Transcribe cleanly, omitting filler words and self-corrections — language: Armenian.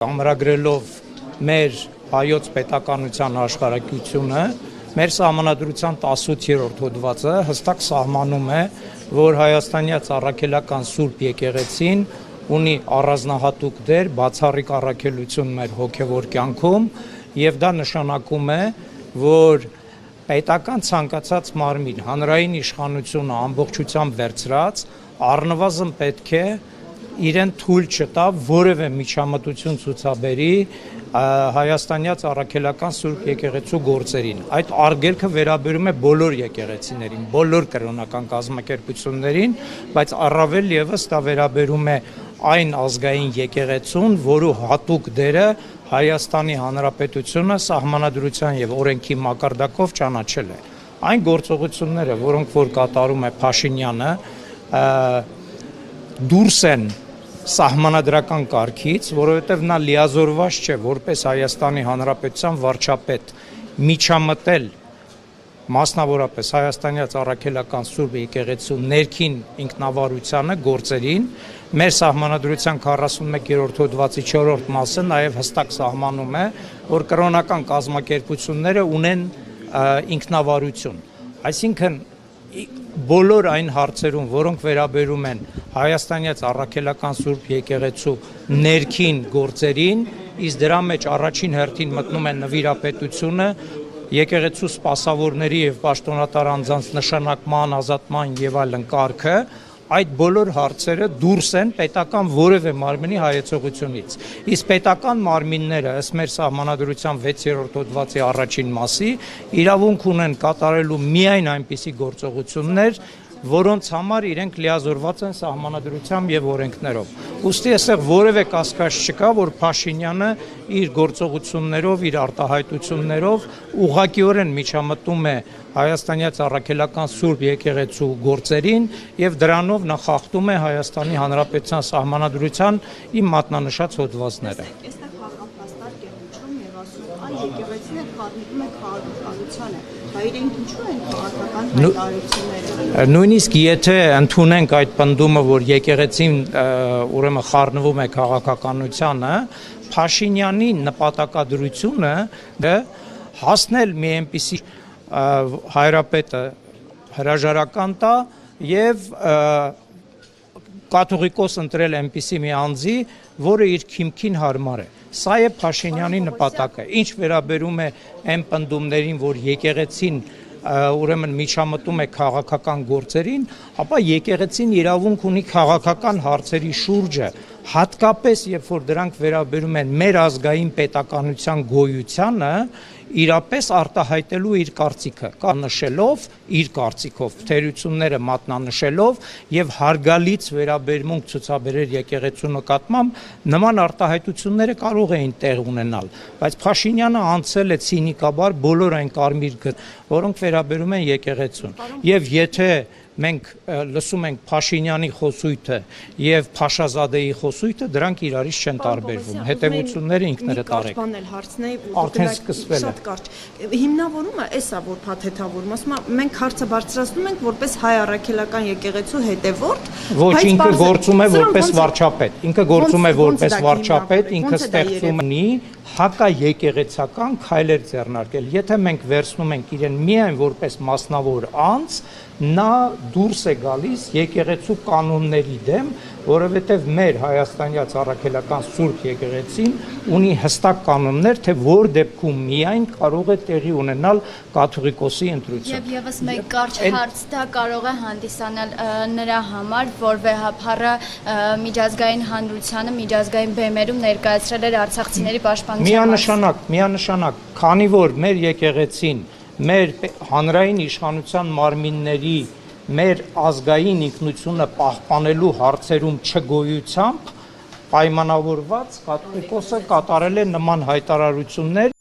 Ամրագրելով մեր հայոց պետականության աշխարհակությունը, մեր սահմանադրության 18-րդ հոդվածը հստակ սահմանում է, որ հայաստանյաց առաքելական Սուրբ եկեղեցին ունի առանձնահատուկ դեր, բացառիկ առաքելություն մեր հոգևոր կյանքում, եւ դա նշանակում է, որ պետական ցանկացած մարմին հանրային իշխանությունը ամբողջությամբ վերցրած առնվազն պետք է իրեն թույլ չտա որևէ միջամտություն ցուցաբերի հայաստանյաց առաքելական Սուրբ եկեղեցու գործերին։ Այդ արգելքը վերաբերում է բոլոր եկեղեցիներին, բոլոր կրոնական կազմակերպություններին, բայց առավել եւս դա վերաբերում է այն ազգային եկեղեցուն, որու հատուկ դերը Հայաստանի Հանրապետությունը սահմանադրության եւ օրենքի մակարդակով ճանաչել է։ Այն գործողությունները, որոնք որ կատարում է Փաշինյանը, դուրս են սահմանադրական կարգից, որովհետև նա լիազորված չէ որպես Հայաստանի Հանրապետության վարչապետ միջամտել մասնավորապես հայաստանյաց առաքելական Սուրբ եկեղեցու ներքին ինքնավարությանը գործերին։ Մեր սահմանադրության 41-րդ հոդվածի 4-րդ մասը նաև հստակ սահմանում է, որ կրոնական կազմակերպությունները ունեն ինքնավարություն, այսինքն բոլոր այն հարցերում, որոնք վերաբերում են հայաստանյաց առաքելական Սուրբ եկեղեցու ներքին գործերին, իսկ դրա մեջ առաջին հերթին մտնում է նվիրապետությունը, եկեղեցու սպասավորների եւ պաշտոնատար անձանց նշանակման, ազատման եւ այլն կարգը, այդ բոլոր հարցերը դուրս են պետական որևէ մարմնի հայեցողությունից։ Իսկ պետական մարմինները, ըստ մեր սահմանադրության 6-րդ հոդվածի առաջին մասի, իրավունք ունեն կատարելու միայն այնպիսի գործողություններ, որոնց համար իրենք լիազորված են սահմանադրությամբ եւ օրենքներով։ Ուստի այստեղ որևէ կասկած չկա, որ Փաշինյանը իր գործողություններով, իր արտահայտություններով ուղղակիորեն միջամտում է հայաստանյաց առաքելական Սուրբ եկեղեցու գործերին եւ դրանով նա խախտում է Հայաստանի Հանրապետության սահմանադրության իմ մատնանշած հոդվածները։ Եկեղեցին խառնվում է քաղաքականությանը, հայերենք ինչու են քաղաքական հայտարարությունները։ Նույնիսկ եթե ընդունենք այդ պնդումը, որ եկեղեցին ուրեմն խառնվում է քաղաքականությանը, Փաշինյանի նպատակադրությունը հասնել մի այնպիսի հայրապետը հրաժարական տա եւ կաթողիկոս ընտրել այնպիսի մի անձի, որը իր քիմքին հարմար է։ Սա է Փաշինյանի նպատակը։ Ինչ վերաբերում է այն պնդումներին, որ եկեղեցին ուրեմն միջամտում է քաղաքական գործերին, ապա եկեղեցին իրավունք ունի քաղաքական հարցերի շուրջը, հատկապես երբ որ դրանք վերաբերում են մեր ազգային պետականության գոյությանը, իրապես արտահայտելու իր կարծիքը, կաննշելով իր կարծիքով, թերությունները մատնանշելով եւ հարգալից վերաբերմունք ցուցաբերել եկեղեցու նկատմամբ, նման արտահայտությունները կարող էին տեղ ունենալ, բայց Փաշինյանը անցել է ցինիկաբար բոլոր այն կարմիր գծերը, որոնք վերաբերում են եկեղեցուն։ Եվ եթե մենք լսում ենք Փաշինյանի խոսույթը եւ Փաշազադեի խոսույթը, դրանք իրարից չեն տարբերվում։ Հետևությունները ինքներդ արեք։ Արդեն սկսվել է։ Հիմնավորումը էսա, որ փաթեթավորում, ասում եմ, մենք հարցը բարձրացնում ենք որպես հայ առաքելական եկեղեցու հետևորդ, ոչ, ինքը գործում է որպես վարչապետ։ Ինքը գործում է որպես վարչապետ, ինքը ստեղծում ունի հակաեկեղեցական քայլեր ձեռնարկել։ Եթե մենք վերցնում ենք իրեն միայն որպես մասնավոր անձ, նա դուրս է գալիս եկեղեցու կանոնների դեմ, որովհետև մեր հայաստանյաց առաքելական Սուրբ եկեղեցին ունի հստակ կանոններ, թե որ դեպքում միայն կարող է տեղի ունենալ կաթողիկոսի ընտրություն։ Եվ եւս մեկ կարճ հարց դա կարող է հանդիսանալ նրա համար, որ վեհափառը միջազգային հանրությանը, միջազգային բեմերում ներկայացրել էր արցախցիների պաշտպանության։ Միանշանակ, քանի որ մեր եկեղեցին մեր հանրային իշխանության մարմինների մեր ազգային ինքնությունը պահպանելու հարցերում չգոյությամբ պայմանավորված կաթողիկոսը կատարել է նման հայտարարություններ